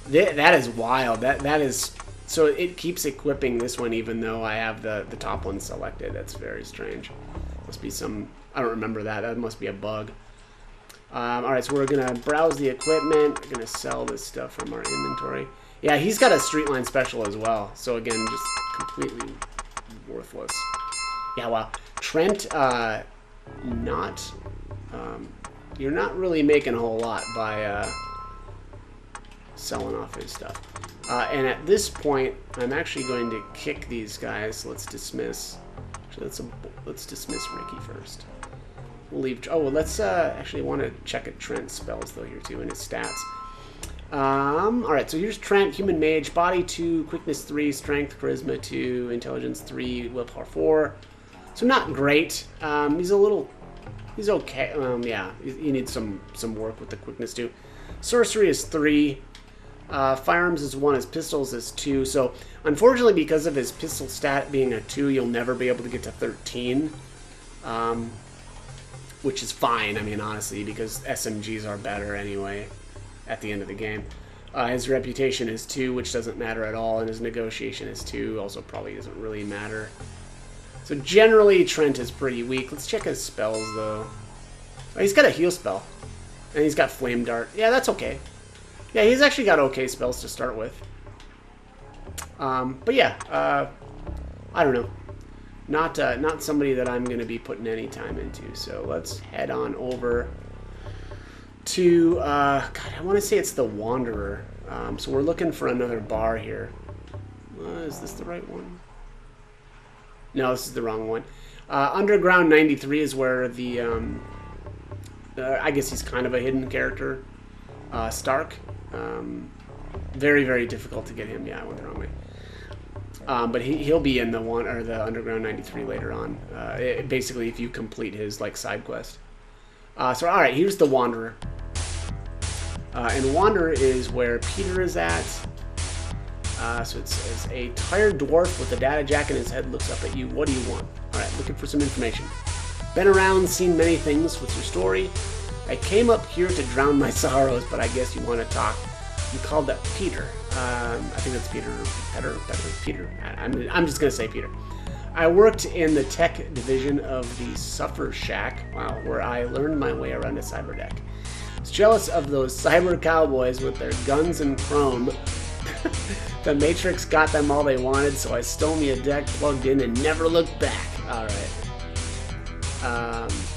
that is wild. That is, so it keeps equipping this one even though I have the top one selected. That's very strange. Must be some... I don't remember that. That must be a bug. Alright, so we're going to browse the equipment. We're going to sell this stuff from our inventory. Yeah, he's got a street line special as well. So again, just completely worthless. Yeah, wow. Trent, you're not really making a whole lot by selling off his stuff. And at this point, I'm actually going to kick these guys. Let's dismiss. Actually, let's dismiss Ricky first. We'll leave. Oh, well, let's actually want to check at Trent's spells though here too in his stats. All right, so here's Trent, human mage, body 2, quickness 3, strength, charisma 2, intelligence 3, willpower 4. So not great. He's okay. Yeah, he needs some work with the quickness too. Sorcery is 3. Firearms is 1, his pistols is 2. So unfortunately, because of his pistol stat being a 2, you'll never be able to get to 13. Which is fine, I mean, honestly, because SMGs are better anyway at the end of the game. His reputation is 2, which doesn't matter at all, and his negotiation is 2, also probably doesn't really matter. So generally, Trent is pretty weak. Let's check his spells, though. Oh, he's got a heal spell, and he's got Flame Dart. Yeah, that's okay. Yeah, he's actually got okay spells to start with. But yeah, I don't know. Not somebody that I'm going to be putting any time into. So let's head on over to, God, I want to say it's the Wanderer. So we're looking for another bar here. Is this the right one? No, this is the wrong one. Underground 93 is where the, I guess he's kind of a hidden character. Stark. Very, very difficult to get him. Yeah, I went the wrong way. But he'll be in the Underground 93 later on. Basically, if you complete his like side quest. So all right, here's the Wanderer. And the Wanderer is where Peter is at. So it's a tired dwarf with a data jack in his head looks up at you. What do you want? All right, looking for some information. Been around, seen many things. What's your story? I came up here to drown my sorrows, but I guess you want to talk. You called that Peter. I think that's Peter. Peter. I'm just gonna say Peter. I worked in the tech division of the Suffer Shack. Wow, where I learned my way around a cyber deck. I was jealous of those cyber cowboys with their guns and chrome. The Matrix got them all they wanted, so I stole me a deck, plugged in, and never looked back. All right.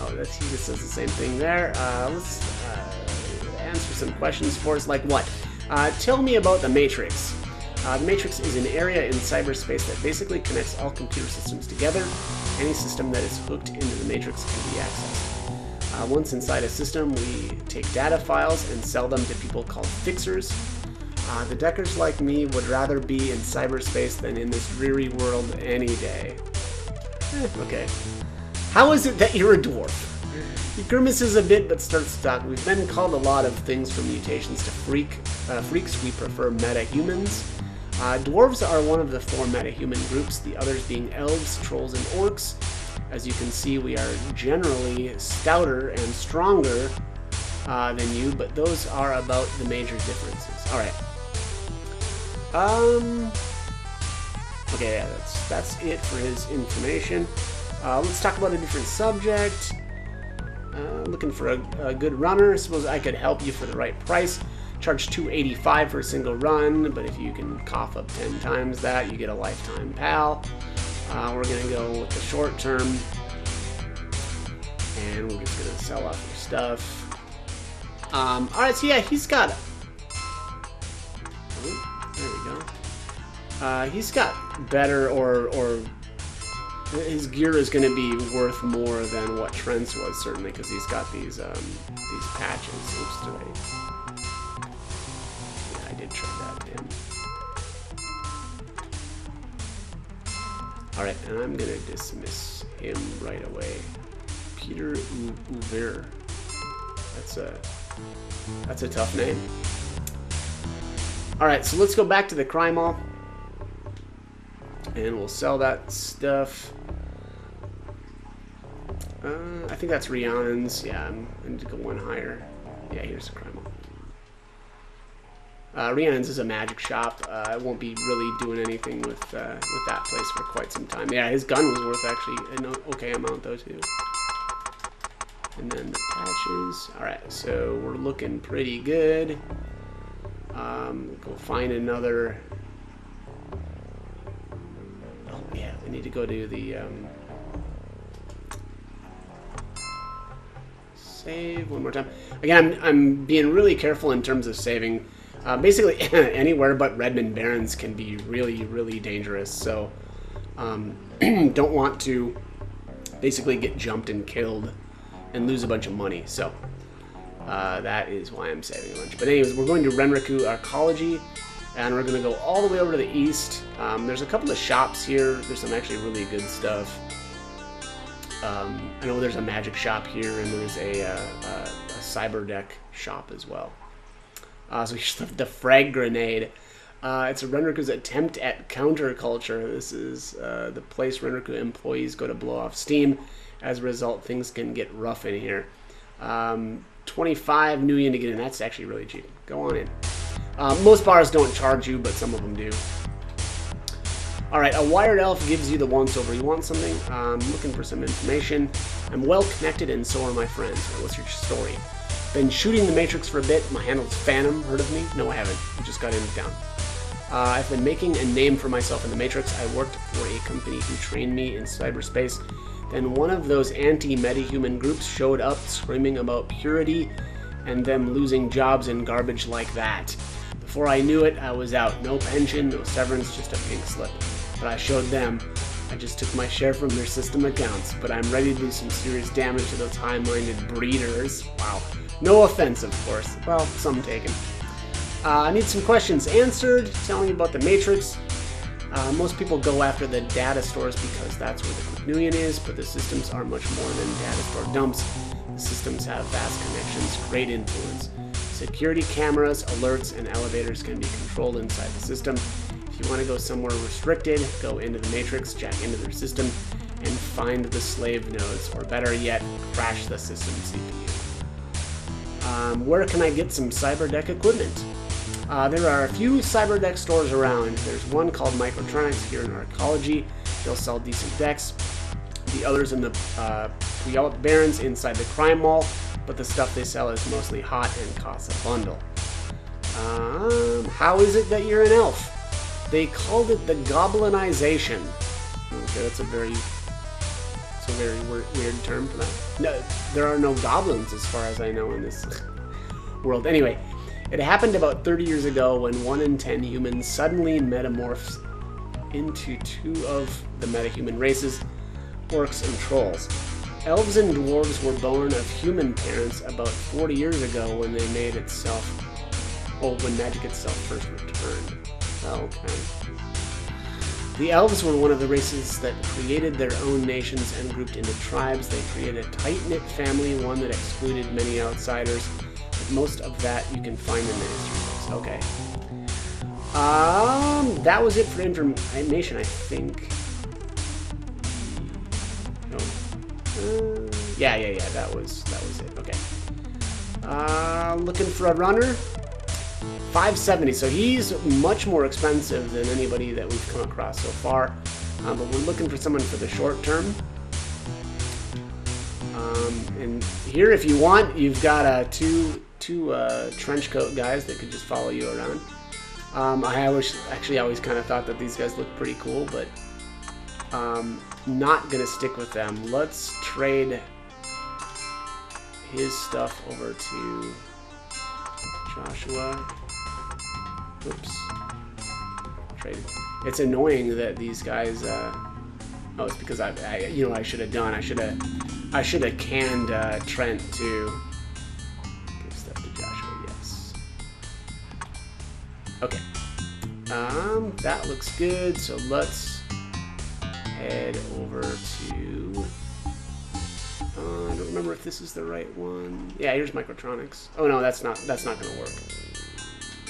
He just says the same thing there. Let's answer some questions for us, like what? Tell me about the Matrix. The Matrix is an area in cyberspace that basically connects all computer systems together. Any system that is hooked into the Matrix can be accessed. Once inside a system, we take data files and sell them to people called fixers. The deckers like me would rather be in cyberspace than in this dreary world any day. Okay. How is it that you're a dwarf? He grimaces a bit but starts to talk. We've been called a lot of things from mutations to freaks. We prefer meta-humans. Dwarves are one of the 4 meta-human groups, the others being elves, trolls, and orcs. As you can see, we are generally stouter and stronger than you, but those are about the major differences. Alright. Okay, yeah, that's it for his information. Let's talk about a different subject. Looking for a good runner. I suppose I could help you for the right price. Charge $285 for a single run, but if you can cough up 10 times that, you get a lifetime pal. We're gonna go with the short term, and we're just gonna sell off your stuff. All right, so yeah, he's got. Oh, there we go. He's got better or. His gear is going to be worth more than what Trent's was, certainly, because he's got these patches. Oops, did I? Yeah, I did trade that to him. Alright, and I'm going to dismiss him right away. Peter Uver. That's a tough name. Alright, so let's go back to the crime mall. And we'll sell that stuff. I think that's Rhiannon's. Yeah, I need to go one higher. Yeah, here's the crime. Rhiannon's is a magic shop. I won't be really doing anything with that place for quite some time. Yeah, his gun was worth actually an okay amount though too. And then the patches. All right, so we're looking pretty good. Go find another. Oh yeah, we need to go to the save one more time. Again, I'm being really careful in terms of saving. Basically, anywhere but Redmond Barrens can be really, really dangerous. So, don't want to basically get jumped and killed and lose a bunch of money. So, that is why I'm saving a bunch. But anyways, we're going to Renraku Arcology, and we're going to go all the way over to the east. There's a couple of shops here. There's some actually really good stuff. I know there's a magic shop here, and there's a cyber deck shop as well. So here's the frag grenade. It's a Renraku's attempt at counterculture. This is the place Renraku employees go to blow off steam. As a result, things can get rough in here. 25 new yen to get in. That's actually really cheap. Go on in. Most bars don't charge you, but some of them do. Alright, a wired elf gives you the once-over. You want something? I'm looking for some information. I'm well connected and so are my friends. What's your story? Been shooting the Matrix for a bit. My handle's Phantom. Heard of me? No, I haven't. I just got in town. I've been making a name for myself in the Matrix. I worked for a company who trained me in cyberspace. Then one of those anti-metahuman groups showed up screaming about purity and them losing jobs and garbage like that. Before I knew it, I was out. No pension, no severance, just a pink slip. But I showed them. I just took my share from their system accounts, but I'm ready to do some serious damage to those high-minded breeders. Wow. No offense, of course. Well, some taken. I need some questions answered. Tell me about the Matrix. Most people go after the data stores because that's where the quick Nuyen is, but the systems are much more than data store dumps. The systems have vast connections, great influence. Security cameras, alerts, and elevators can be controlled inside the system. If you want to go somewhere restricted, go into the Matrix, jack into their system, and find the slave nodes, or better yet, crash the system CPU. Where can I get some cyberdeck equipment? There are a few cyberdeck stores around. There's one called Microtronics here in Arcology. They'll sell decent decks. The others in the Puyallup Barrens inside the Crime Mall, but the stuff they sell is mostly hot and costs a bundle. How is it that you're an elf? They called it the Goblinization. Okay, that's a very weird term for that. No, there are no goblins as far as I know in this world. Anyway, it happened about 30 years ago when 1 in 10 humans suddenly metamorphs into 2 of the metahuman races, orcs and trolls. Elves and dwarves were born of human parents about 40 years ago when they made itself, when magic itself first returned. Okay. The elves were one of the races that created their own nations and grouped into tribes. They created a tight-knit family, one that excluded many outsiders. But most of that you can find in the history books. Okay. That was it for information, I think. No. Yeah, that was it. Okay. Looking for a runner. 570, so he's much more expensive than anybody that we've come across so far, but we're looking for someone for the short term. And here, if you want, you've got two trench coat guys that could just follow you around. I always kind of thought that these guys looked pretty cool, but not gonna stick with them. Let's trade his stuff over to Joshua. Oops. Trade. It's annoying that these guys. Oh, it's because I should have done. I should have canned Trent to give stuff to Joshua. Yes. Okay. That looks good. So let's head over to. I don't remember if this is the right one. Yeah, here's Microtronics. Oh no, that's not gonna work.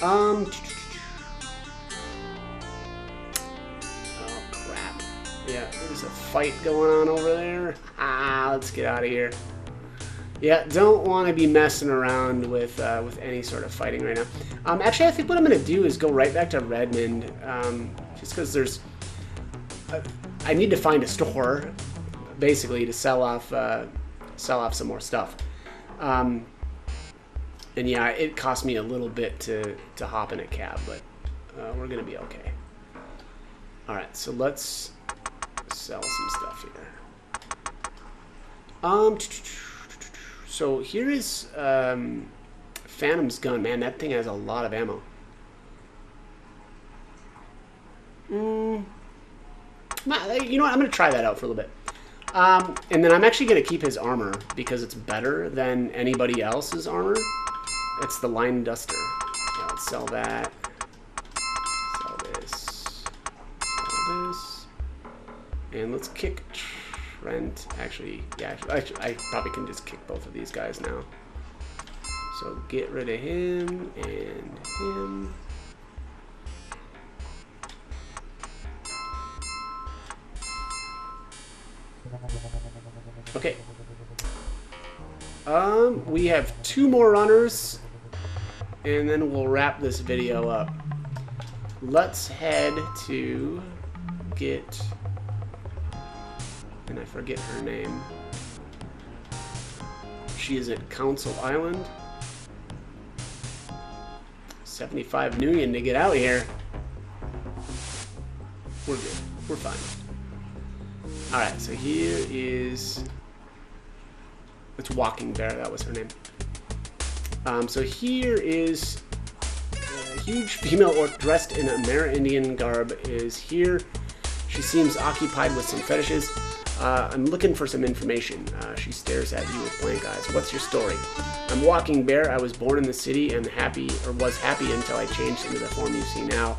Oh crap. Yeah, there's a fight going on over there. Let's get out of here. Yeah, don't want to be messing around with any sort of fighting right now. Actually, I think what I'm going to do is go right back to Redmond, just because there's... I need to find a store, basically, to sell off some more stuff. And yeah, it cost me a little bit to hop in a cab, but we're going to be okay. Alright, so let's sell some stuff here. So here is Phantom's gun. Man, that thing has a lot of ammo. You know what? I'm going to try that out for a little bit. And then I'm actually going to keep his armor because it's better than anybody else's armor. It's the Line Duster. Yeah, let's sell that. Sell this. Sell this. And let's kick Trent. Actually, yeah, I probably can just kick both of these guys now. So get rid of him and him. Okay. We have 2 more runners, and then we'll wrap this video up. Let's head to get, and I forget her name. She is at Council Island. 75 million to get out here. We're good. We're fine. Alright, so here is... It's Walking Bear, that was her name. So here is a huge female orc dressed in Amerindian garb is here. She seems occupied with some fetishes. I'm looking for some information. She stares at you with blank eyes. What's your story? I'm Walking Bear. I was born in the city and was happy until I changed into the form you see now.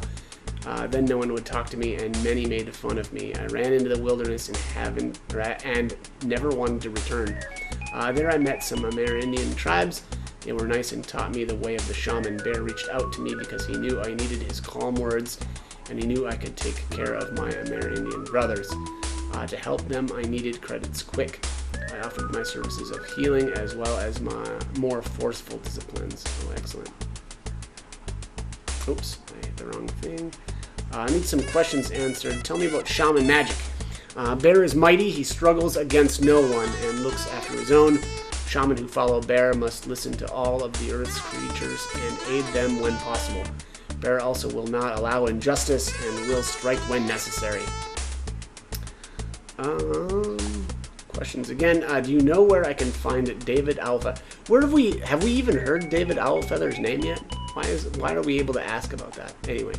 Then no one would talk to me, and many made fun of me. I ran into the wilderness and never wanted to return. There I met some Amerindian tribes. They were nice and taught me the way of the shaman. Bear reached out to me because he knew I needed his calm words, and he knew I could take care of my Amerindian brothers. To help them, I needed credits quick. I offered my services of healing as well as my more forceful disciplines. Oh, excellent. Oops, I hit the wrong thing. I need some questions answered. Tell me about shaman magic. Bear is mighty. He struggles against no one and looks after his own. Shaman who follow Bear must listen to all of the Earth's creatures and aid them when possible. Bear also will not allow injustice and will strike when necessary. Questions again. Do you know where I can find David Owlfeather? Where have we even heard David Owlfeather's name yet? Why are we able to ask about that? Anyway.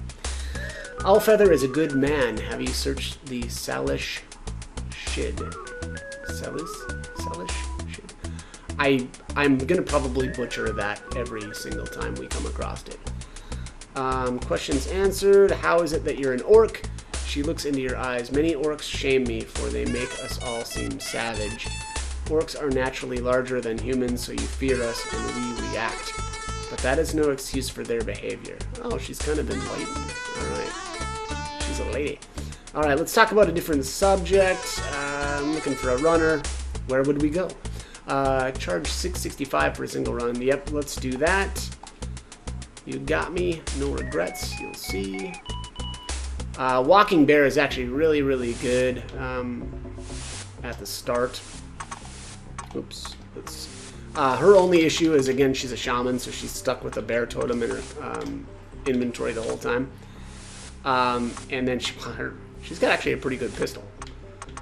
Owlfeather is a good man. Have you searched the Salish Shid? Salish Shid? I'm gonna probably butcher that every single time we come across it. Questions answered. How is it that you're an orc? She looks into your eyes. Many orcs shame me, for they make us all seem savage. Orcs are naturally larger than humans, so you fear us and we react. But that is no excuse for their behavior. Oh, she's kind of enlightened. Alright. She's a lady. Alright, let's talk about a different subject. I'm looking for a runner. Where would we go? Charge $6.65 for a single run. Yep, let's do that. You got me. No regrets. You'll see. Walking Bear is actually really, really good at the start. Oops. Her only issue is, again, she's a shaman, so she's stuck with a bear totem in her inventory the whole time. And then she's got actually a pretty good pistol.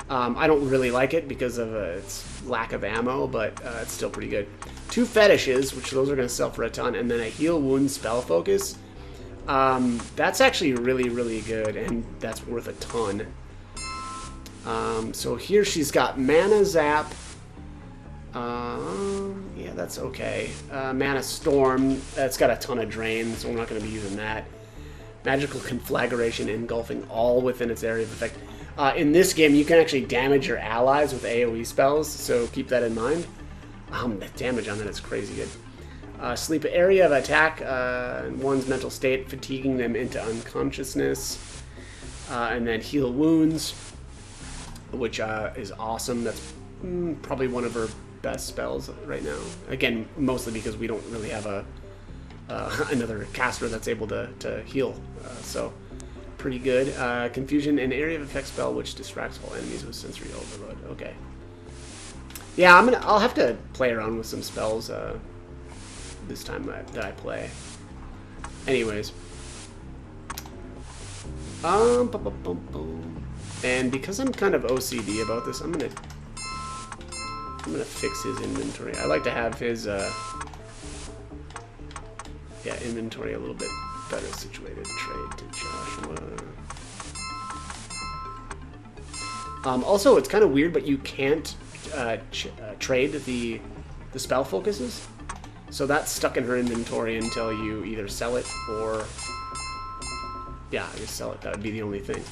I don't really like it because of its lack of ammo, but it's still pretty good. 2 fetishes, which those are going to sell for a ton, and then a heal wound spell focus. That's actually really, really good, and that's worth a ton. So here she's got Mana Zap. Yeah, that's okay. Mana Storm, that's got a ton of drain, so we're not going to be using that. Magical Conflagration, engulfing all within its area of effect. In this game, you can actually damage your allies with AoE spells, so keep that in mind. The damage on that is crazy good. Sleep area of attack, one's mental state, fatiguing them into unconsciousness. And then heal wounds, which is awesome. That's probably one of her best spells right now. Again, mostly because we don't really have a another caster that's able to heal. So pretty good. Confusion, an area of effect spell which distracts all enemies with sensory overload. Okay. Yeah, I'll have to play around with some spells this time that I play. Anyways. And because I'm kind of OCD about this, I'm gonna fix his inventory. I like to have his inventory a little bit better situated. Trade to Joshua. Also, it's kind of weird, but you can't trade the spell focuses. So that's stuck in her inventory until you either sell it or... Yeah, I guess sell it. That would be the only thing.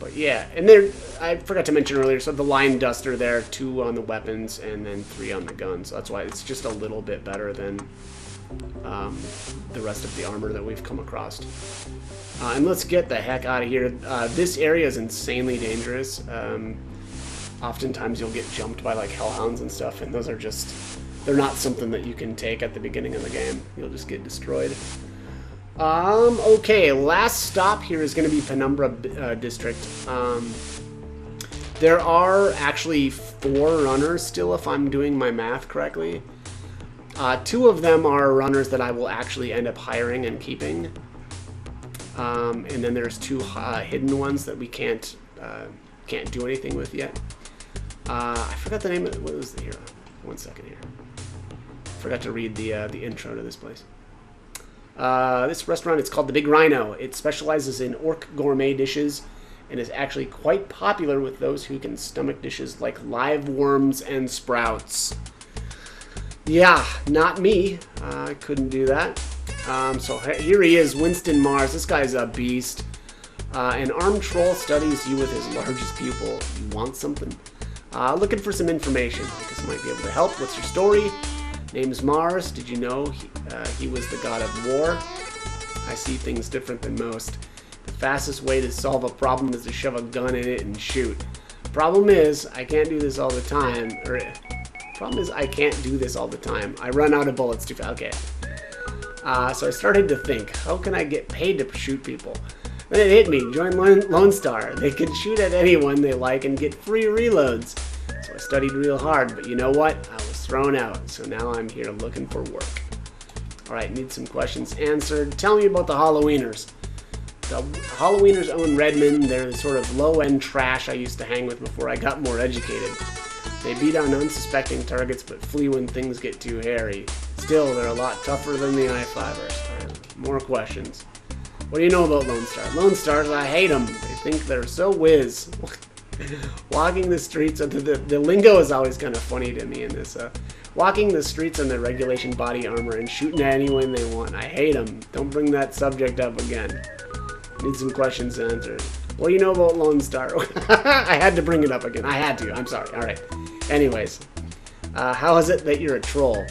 But yeah, and there, I forgot to mention earlier, so the line duster there, 2 on the weapons and then 3 on the gun. So that's why it's just a little bit better than the rest of the armor that we've come across. And let's get the heck out of here. This area is insanely dangerous. Oftentimes you'll get jumped by like hellhounds and stuff, and those are just, they're not something that you can take at the beginning of the game. You'll just get destroyed. Okay, last stop here is going to be Penumbra District. There are actually 4 runners still, if I'm doing my math correctly. 2 of them are runners that I will actually end up hiring and keeping. And then there's 2 hidden ones that we can't do anything with yet. I forgot the name of it. What was the hero? 1 second here. Forgot to read the intro to this place. This restaurant, it's called the Big Rhino. It specializes in orc gourmet dishes and is actually quite popular with those who can stomach dishes like live worms and sprouts. Yeah, not me. I couldn't do that. So here he is, Winston Mars. This guy's a beast. An armed troll studies you with his largest pupil. You want something? Looking for some information. I guess I might be able to help. What's your story? Name's Mars. Did you know he was the god of war? I see things different than most. The fastest way to solve a problem is to shove a gun in it and shoot. Problem is, I can't do this all the time. I run out of bullets too fast. Okay. So I started to think, how can I get paid to shoot people? Then it hit me. Join Lone Star. They can shoot at anyone they like and get free reloads. So I studied real hard, but you know what? I was thrown out, so now I'm here looking for work. Alright, need some questions answered. Tell me about the Halloweeners. The Halloweeners own Redmond. They're the sort of low-end trash I used to hang with before I got more educated. They beat on unsuspecting targets, but flee when things get too hairy. Still, they're a lot tougher than the I-5ers. Right, more questions. What do you know about Lone Star? Lone Stars, I hate them. They think they're so whiz. Walking the streets, the lingo is always kind of funny to me in this. Walking the streets in their regulation body armor and shooting at anyone they want. I hate them. Don't bring that subject up again. Need some questions answered. What do you know about Lone Star? I had to bring it up again. I had to. I'm sorry. All right. Anyways, how is it that you're a troll?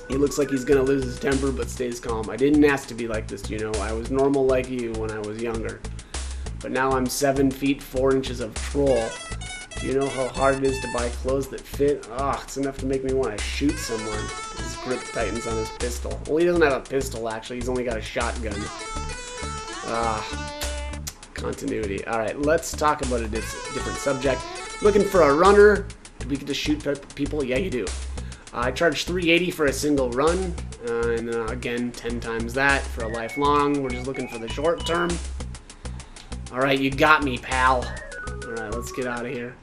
He looks like he's gonna lose his temper but stays calm. I didn't ask to be like this, you know. I was normal like you when I was younger. But now I'm 7 feet 4 inches of troll. Do you know how hard it is to buy clothes that fit? Ah, it's enough to make me want to shoot someone. His grip tightens on his pistol. Well, he doesn't have a pistol, actually. He's only got a shotgun. Continuity. Alright, let's talk about a different subject. Looking for a runner? Do we get to shoot people? Yeah, you do. I charge $380 for a single run, and again, 10 times that for a lifelong. We're just looking for the short term. Alright, you got me, pal. Alright, let's get out of here.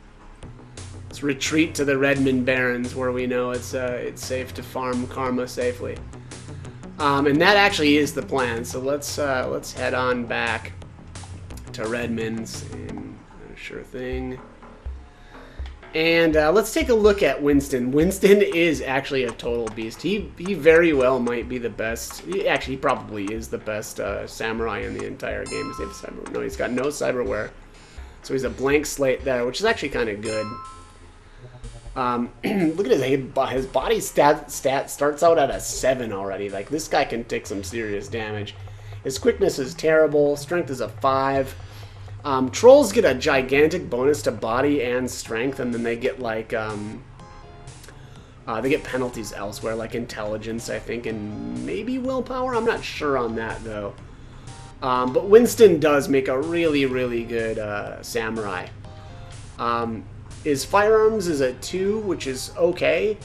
Let's retreat to the Redmond Barrens, where we know it's safe to farm karma safely. And that actually is the plan, so let's head on back to Redmond's, and sure thing. And let's take a look at Winston. Winston is actually a total beast. He very well might be the best. He probably is the best samurai in the entire game. Does he have cyber? No, he's got no cyberware. So he's a blank slate there, which is actually kind of good. Look at his body stat starts out at a 7 already. Like, this guy can take some serious damage. His quickness is terrible. Strength is a 5. Trolls get a gigantic bonus to body and strength, and then they get like they get penalties elsewhere, like intelligence, I think, and maybe willpower. I'm not sure on that though. But Winston does make a really, really good samurai. His firearms is a 2, which is okay.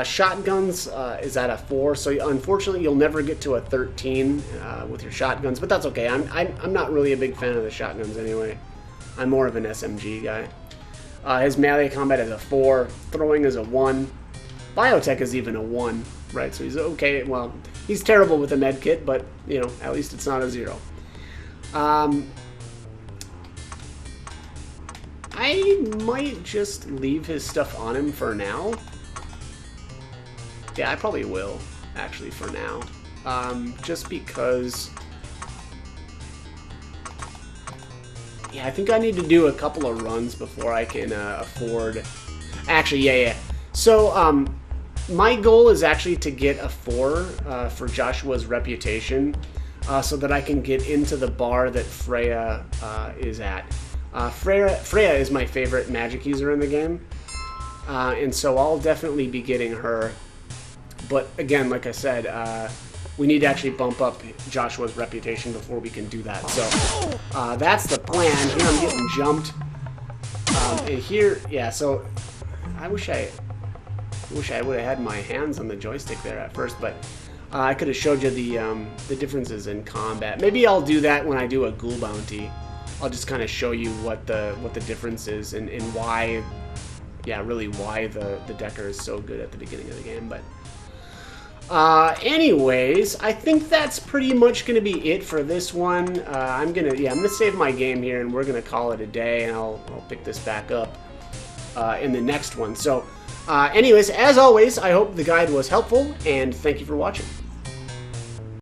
Shotguns is at a 4, so unfortunately you'll never get to a 13 with your shotguns, but that's okay. I'm not really a big fan of the shotguns anyway. I'm more of an SMG guy. His melee combat is a 4, throwing is a 1, biotech is even a 1, right? So he's okay. Well, he's terrible with a med kit, but you know, at least it's not a 0. I might just leave his stuff on him for now. Yeah, I probably will, actually, for now. Just because... Yeah, I think I need to do a couple of runs before I can afford... Actually, yeah. So, my goal is actually to get a 4 for Joshua's reputation, so that I can get into the bar that Freya is at. Freya is my favorite magic user in the game, and so I'll definitely be getting her. But again, like I said, we need to actually bump up Joshua's reputation before we can do that. So that's the plan. Here I'm getting jumped, and here, yeah. So I wish I would have had my hands on the joystick there at first, but I could have showed you the differences in combat. Maybe I'll do that when I do a ghoul bounty. I'll just kind of show you what the difference is and why, yeah, really why the Decker is so good at the beginning of the game. But anyways, I think that's pretty much gonna be it for this one. I'm gonna save my game here and we're gonna call it a day, and I'll pick this back up in the next one. So anyways, as always, I hope the guide was helpful, and thank you for watching.